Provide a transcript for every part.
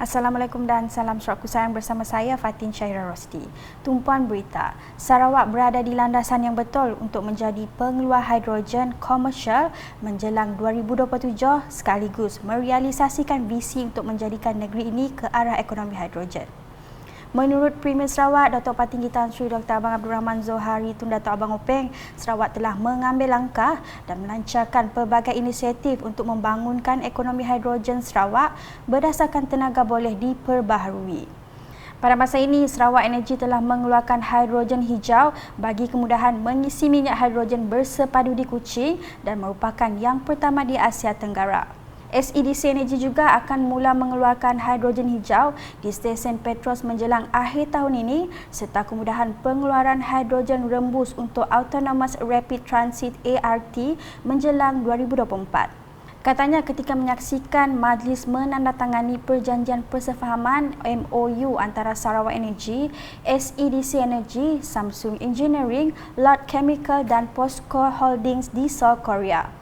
Assalamualaikum dan salam syaraku sayang, bersama saya Fatin Syaira Rosdi. Tumpuan berita, Sarawak berada di landasan yang betul untuk menjadi pengeluar hidrogen komersial menjelang 2027 sekaligus merealisasikan visi untuk menjadikan negeri ini ke arah ekonomi hidrogen. Menurut Premier Sarawak, Datuk Patinggi Tan Sri Dr. Abang Abdul Rahman Zohari Tun Datuk Abang Openg, Sarawak telah mengambil langkah dan melancarkan pelbagai inisiatif untuk membangunkan ekonomi hidrogen Sarawak berdasarkan tenaga boleh diperbaharui. Pada masa ini, Sarawak Energy telah mengeluarkan hidrogen hijau bagi kemudahan mengisi minyak hidrogen bersepadu di Kuching dan merupakan yang pertama di Asia Tenggara. SEDC Energy juga akan mula mengeluarkan hidrogen hijau di stesen Petros menjelang akhir tahun ini serta kemudahan pengeluaran hidrogen rembus untuk Autonomous Rapid Transit ART menjelang 2024. Katanya ketika menyaksikan majlis menandatangani perjanjian persefahaman MOU antara Sarawak Energy, SEDC Energy, Samsung Engineering, Lotte Chemical dan POSCO Holdings di Seoul, Korea.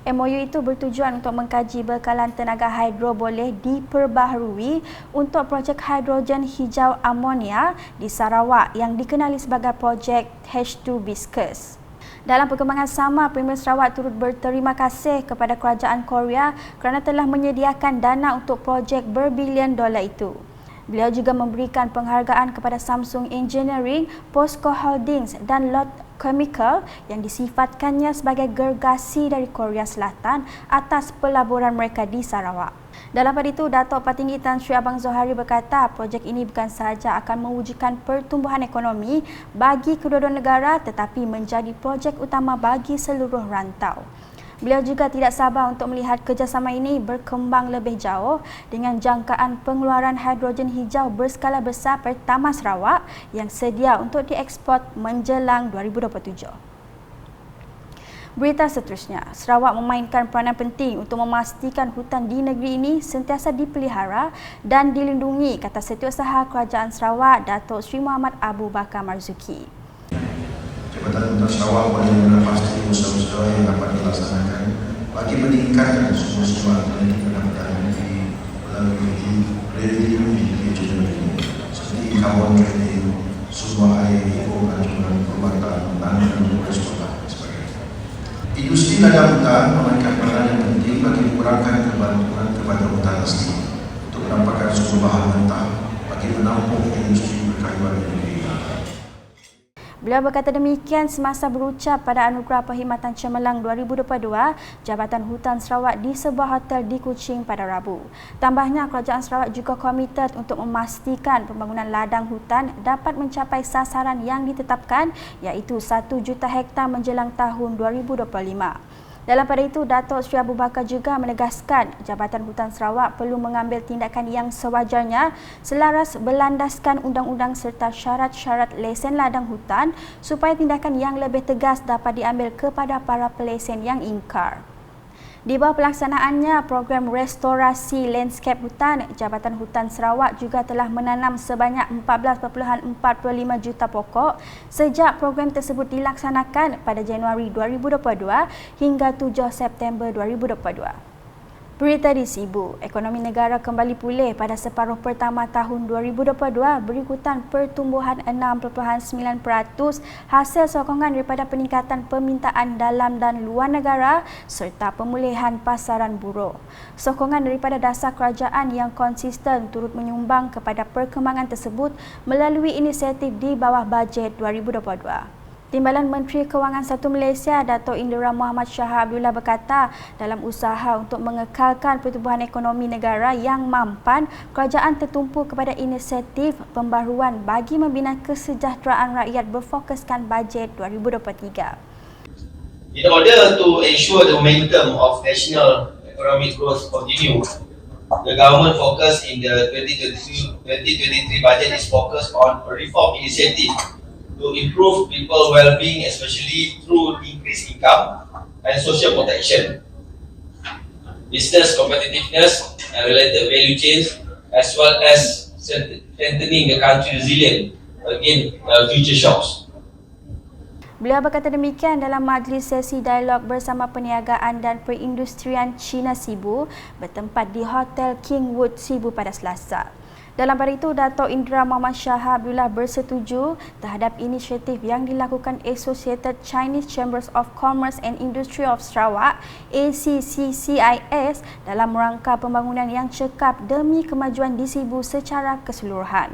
MOU itu bertujuan untuk mengkaji bekalan tenaga hidro boleh diperbaharui untuk projek hidrogen hijau amonia di Sarawak yang dikenali sebagai projek H2 Viscous. Dalam perkembangan sama, Premier Sarawak turut berterima kasih kepada kerajaan Korea kerana telah menyediakan dana untuk projek berbilion dolar itu. Beliau juga memberikan penghargaan kepada Samsung Engineering, POSCO Holdings dan Lotte Chemical yang disifatkannya sebagai gergasi dari Korea Selatan atas pelaburan mereka di Sarawak. Dalam pada itu, Datuk Patinggi Tan Sri Abang Zohari berkata projek ini bukan sahaja akan mewujudkan pertumbuhan ekonomi bagi kedua-dua negara tetapi menjadi projek utama bagi seluruh rantau. Beliau juga tidak sabar untuk melihat kerjasama ini berkembang lebih jauh dengan jangkaan pengeluaran hidrogen hijau berskala besar pertama Sarawak yang sedia untuk dieksport menjelang 2027. Berita seterusnya, Sarawak memainkan peranan penting untuk memastikan hutan di negeri ini sentiasa dipelihara dan dilindungi, kata Setiausaha Kerajaan Sarawak Datuk Sri Muhammad Abu Bakar Marzuki. Jabatan Hutan Sarawak boleh pasti usaha-usaha yang dapat dilaksanakan bagi meningkatkan sumber-sumber alternatif pendapatan negeri melalui review seperti karbon kredit, sumber air, anjuran perubatan, dan respon dan sebagainya. Industri ladang hutan memainkan peranan yang penting bagi mengurangkan kebakaran hutan asli untuk mendapatkan sumber bahan mentah bagi menampung industri berkayuan di negeri. Beliau berkata demikian semasa berucap pada Anugerah Perkhidmatan Cemerlang 2022 Jabatan Hutan Sarawak di sebuah hotel di Kuching pada Rabu. Tambahnya, Kerajaan Sarawak juga komited untuk memastikan pembangunan ladang hutan dapat mencapai sasaran yang ditetapkan iaitu 1 juta hektar menjelang tahun 2025. Dalam pada itu, Datuk Sri Abu Bakar juga menegaskan Jabatan Hutan Sarawak perlu mengambil tindakan yang sewajarnya selaras berlandaskan undang-undang serta syarat-syarat lesen ladang hutan supaya tindakan yang lebih tegas dapat diambil kepada para pelesen yang ingkar. Di bawah pelaksanaannya, program restorasi landscape hutan, Jabatan Hutan Sarawak juga telah menanam sebanyak 14.45 juta pokok sejak program tersebut dilaksanakan pada Januari 2022 hingga 7 September 2022. Berita di Sibu, ekonomi negara kembali pulih pada separuh pertama tahun 2022 berikutan pertumbuhan 6.9% hasil sokongan daripada peningkatan permintaan dalam dan luar negara serta pemulihan pasaran buruh. Sokongan daripada dasar kerajaan yang konsisten turut menyumbang kepada perkembangan tersebut melalui inisiatif di bawah bajet 2022. Timbalan Menteri Kewangan Satu Malaysia Datuk Indira Muhammad Shah Abdullah berkata dalam usaha untuk mengekalkan pertumbuhan ekonomi negara yang mampan, kerajaan tertumpu kepada inisiatif pembaharuan bagi membina kesejahteraan rakyat berfokuskan bajet 2023. In order to ensure the momentum of national economic growth continue, the government focus in the 2023 budget is focused on a reform initiative to improve people's well-being, especially through increased income and social protection, business competitiveness and related value chains, as well as strengthening the country's resilience against future shocks. Beliau berkata demikian dalam majlis sesi dialog bersama Perniagaan dan Perindustrian China Cebu bertempat di Hotel Kingwood Cebu pada Selasa. Dalam pada itu, Dato' Indra Muhammad Shah Abdullah bersetuju terhadap inisiatif yang dilakukan Associated Chinese Chambers of Commerce and Industry of Sarawak ACCCIS dalam rangka pembangunan yang cekap demi kemajuan di Cebu secara keseluruhan.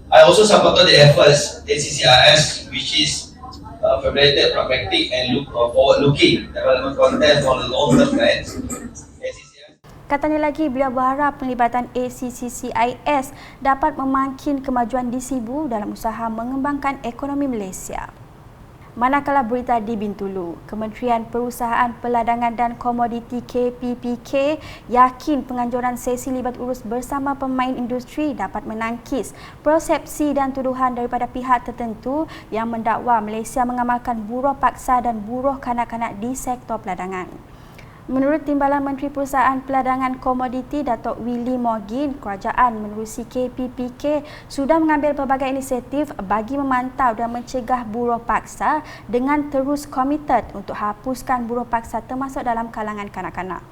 I also supported the efforts ACCIS, which is formulated, pragmatic and forward-looking development content for the long-term plans. Katanya lagi, beliau berharap penglibatan ACCCIS dapat memakin kemajuan di Cebu dalam usaha mengembangkan ekonomi Malaysia. Manakala berita di Bintulu, Kementerian Perusahaan Peladangan dan Komoditi KPPK yakin penganjuran sesi libat urus bersama pemain industri dapat menangkis persepsi dan tuduhan daripada pihak tertentu yang mendakwa Malaysia mengamalkan buruh paksa dan buruh kanak-kanak di sektor peladangan. Menurut Timbalan Menteri Perusahaan Peladangan Komoditi Datuk Willy Morgin, kerajaan menerusi KPPK sudah mengambil pelbagai inisiatif bagi memantau dan mencegah buruh paksa dengan terus komited untuk hapuskan buruh paksa termasuk dalam kalangan kanak-kanak.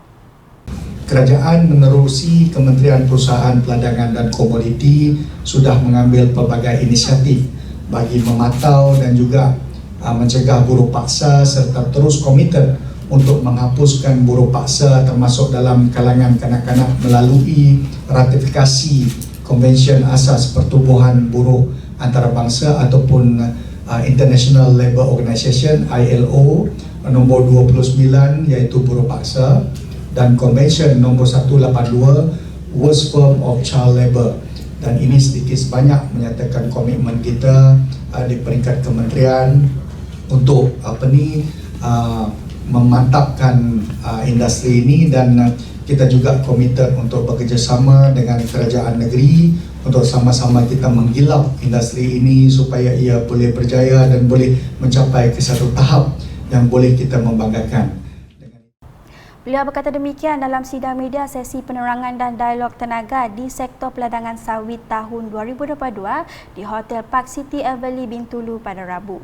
Kerajaan menerusi Kementerian Perusahaan Peladangan dan Komoditi sudah mengambil pelbagai inisiatif bagi memantau dan juga mencegah buruh paksa serta terus komited untuk menghapuskan buruh paksa termasuk dalam kalangan kanak-kanak melalui ratifikasi Konvensyen Asas Pertubuhan Buruh Antarabangsa ataupun International Labour Organization ILO nombor 29 iaitu buruh paksa dan Konvensyen nombor 182 Worst Form of Child Labour. Dan ini sedikit sebanyak menyatakan komitmen kita di peringkat kementerian untuk memantapkan industri ini, dan kita juga komited untuk bekerjasama dengan kerajaan negeri untuk sama-sama kita menggilap industri ini supaya ia boleh berjaya dan boleh mencapai ke satu tahap yang boleh kita membanggakan. Beliau berkata demikian dalam sidang media sesi penerangan dan dialog tenaga di sektor peladangan sawit tahun 2022 di Hotel Park City Everly Bintulu pada Rabu.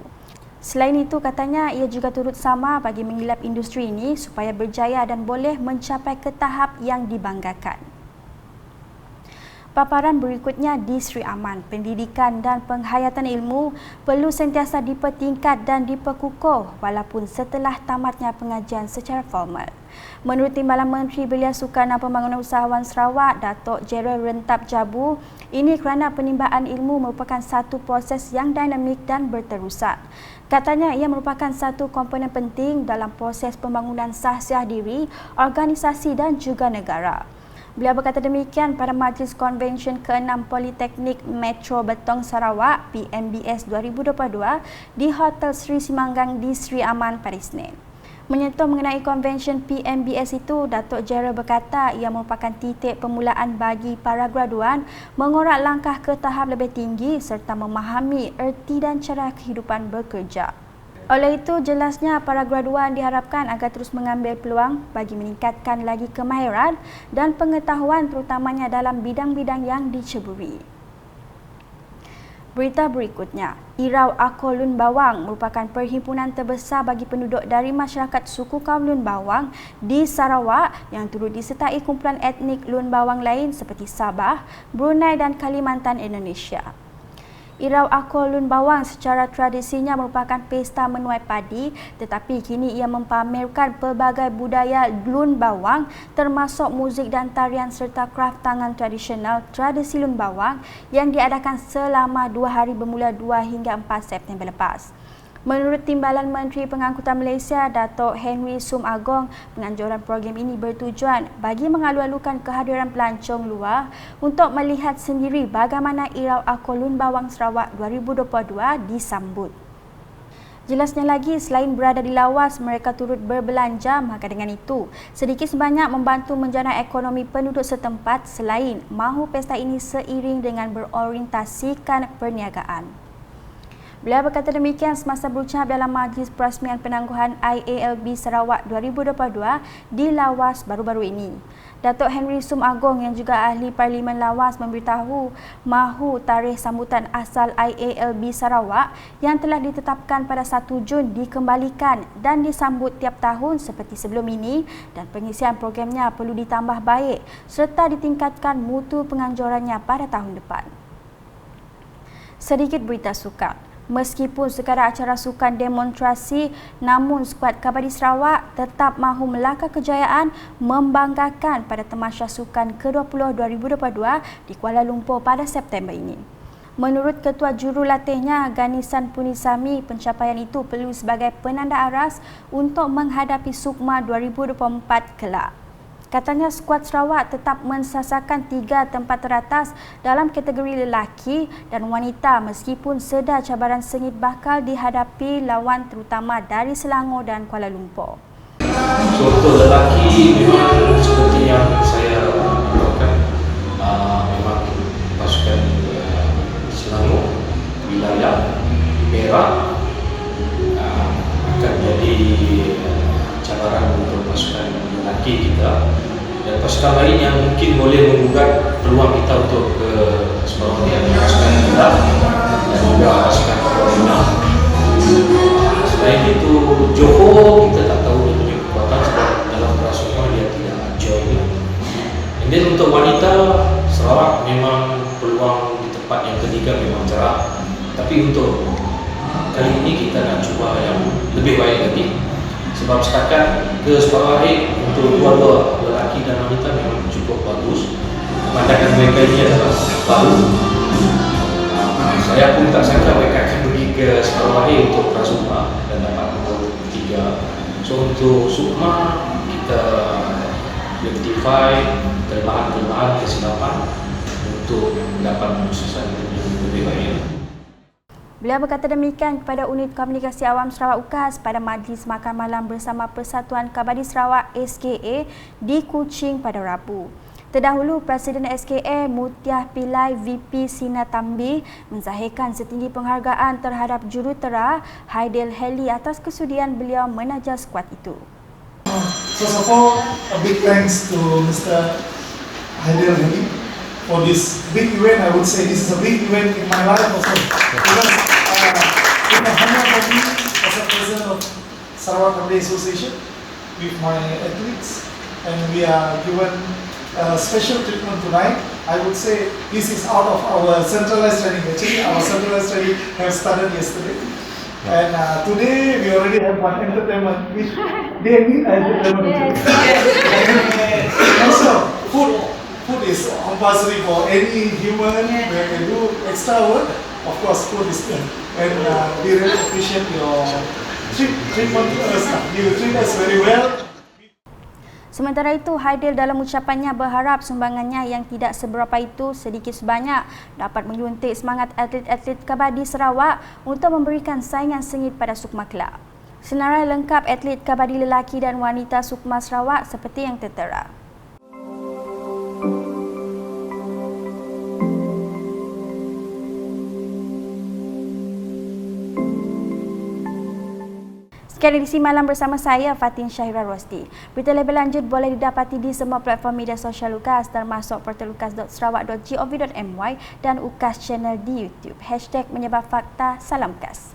Selain itu, katanya ia juga turut sama bagi menggilap industri ini supaya berjaya dan boleh mencapai ke tahap yang dibanggakan. Paparan berikutnya di Sri Aman, pendidikan dan penghayatan ilmu perlu sentiasa dipertingkat dan diperkukuh walaupun setelah tamatnya pengajian secara formal. Menurut Timbalan Menteri Belia Sukan dan Pembangunan Usahawan Sarawak, Datuk Gerald Rentap Jabu, ini kerana penimbangan ilmu merupakan satu proses yang dinamik dan berterusan. Katanya ia merupakan satu komponen penting dalam proses pembangunan sahsiah diri, organisasi dan juga negara. Beliau berkata demikian pada Majlis Konvensyen ke-6 Politeknik Metro Betong Sarawak PMBS 2022 di Hotel Sri Simanggang di Sri Aman pada Isnin. Menyentuh mengenai konvensyen PMBS itu, Datuk Gerald berkata ia merupakan titik permulaan bagi para graduan mengorak langkah ke tahap lebih tinggi serta memahami erti dan cara kehidupan bekerja. Oleh itu, jelasnya para graduan diharapkan agar terus mengambil peluang bagi meningkatkan lagi kemahiran dan pengetahuan terutamanya dalam bidang-bidang yang diceburi. Berita berikutnya, Irau Akor Lun Bawang merupakan perhimpunan terbesar bagi penduduk dari masyarakat suku kaum Lun Bawang di Sarawak yang turut disertai kumpulan etnik Lun Bawang lain seperti Sabah, Brunei dan Kalimantan, Indonesia. Irau Akor Lun Bawang secara tradisinya merupakan pesta menuai padi, tetapi kini ia mempamerkan pelbagai budaya Lun Bawang termasuk muzik dan tarian serta kraf tangan tradisional tradisi Lun Bawang yang diadakan selama 2 hari bermula 2 hingga 4 September lepas. Menurut Timbalan Menteri Pengangkutan Malaysia, Datuk Henry Sum Agong, penganjuran program ini bertujuan bagi mengalu-alukan kehadiran pelancong luar untuk melihat sendiri bagaimana Irau Akor Lun Bawang Sarawak 2022 disambut. Jelasnya lagi, selain berada di lawas, mereka turut berbelanja, maka dengan itu sedikit sebanyak membantu menjana ekonomi penduduk setempat selain mahu pesta ini seiring dengan berorientasikan perniagaan. Beliau berkata demikian semasa berucap dalam Majlis Perasmian Penangguhan IALB Sarawak 2022 di Lawas baru-baru ini. Datuk Henry Sum Agong yang juga ahli Parlimen Lawas memberitahu mahu tarikh sambutan asal IALB Sarawak yang telah ditetapkan pada 1 Jun dikembalikan dan disambut tiap tahun seperti sebelum ini dan pengisian programnya perlu ditambah baik serta ditingkatkan mutu penganjurannya pada tahun depan. Sedikit berita sukan. Meskipun sekadar acara sukan demonstrasi, namun skuad Kabadi Sarawak tetap mahu melangkah kejayaan membanggakan pada Tamasya Sukan ke-20 2022 di Kuala Lumpur pada September ini. Menurut Ketua Jurulatihnya Ganisan Punisami, pencapaian itu perlu sebagai penanda aras untuk menghadapi SUKMA 2024 kelak. Katanya skuad Sarawak tetap mensasarkan 3 tempat teratas dalam kategori lelaki dan wanita meskipun sedar cabaran sengit bakal dihadapi lawan terutama dari Selangor dan Kuala Lumpur. So, untuk lelaki memang seperti yang saya katakan, memang pasukan Selangor, wilayah Perak akan jadi cabaran untuk pasukan lelaki kita dan pasukan lain yang mungkin boleh menggugat peluang kita untuk ke sebahagian pasukan kita dan juga pasukan Corona. Selain itu, Johor kita tak tahu dia punya kekuatan sebab dalam perasukan dia tidak join. Dan untuk wanita, Sarawak memang peluang di tempat yang ketiga memang cerah. Tapi untuk kali ini kita nak cuba yang lebih baik lagi. Sebab setakat ke separuh akhir untuk dua-dua lelaki dan wanita memang cukup bagus. Pemandangan mereka ini adalah baru. Saya pun tak sangka mereka akan pergi ke separuh akhir untuk prasukma dan dapat nombor 3. So untuk sukma kita identify kelemahan-kelemahan kesilapan untuk mendapat keputusan yang lebih baik. Beliau berkata demikian kepada Unit Komunikasi Awam Sarawak UKAS pada Majlis Makan Malam bersama Persatuan Kabadi Sarawak SKA di Kuching pada Rabu. Terdahulu, Presiden SKA Mutiah Pillai VP Sinatambi menzahirkan setinggi penghargaan terhadap jurutera Haidil Heli atas kesudian beliau menaja skuad itu. First of all, a big thanks to Mr. Haidil Heli for this big event. I would say this is a big event in my life also. Because it's an honor for me as a president of Sarawak Kabadi Association with my athletes, and we are given special treatment tonight. I would say this is out of our centralized training. Actually, our centralized training have started yesterday. And today we already have one entertainment which they need entertainment. Also, food is compulsory for any human. When they do extra work, of course, food is there. And we really appreciate your treatment to us. You treat us very well. Sementara itu, Haidil dalam ucapannya berharap sumbangannya yang tidak seberapa itu sedikit sebanyak dapat menyuntik semangat atlet-atlet Kabadi Sarawak untuk memberikan saingan sengit pada SUKMA kelak. Senarai lengkap atlet Kabadi lelaki dan wanita SUKMA Sarawak seperti yang tertera. Sekian edisi malam bersama saya, Fatin Syahira Rosdi. Berita lebih lanjut boleh didapati di semua platform media sosial UKAS termasuk portal ukas.sarawak.gov.my dan UKAS Channel di YouTube. #menyebar fakta, salam UKAS.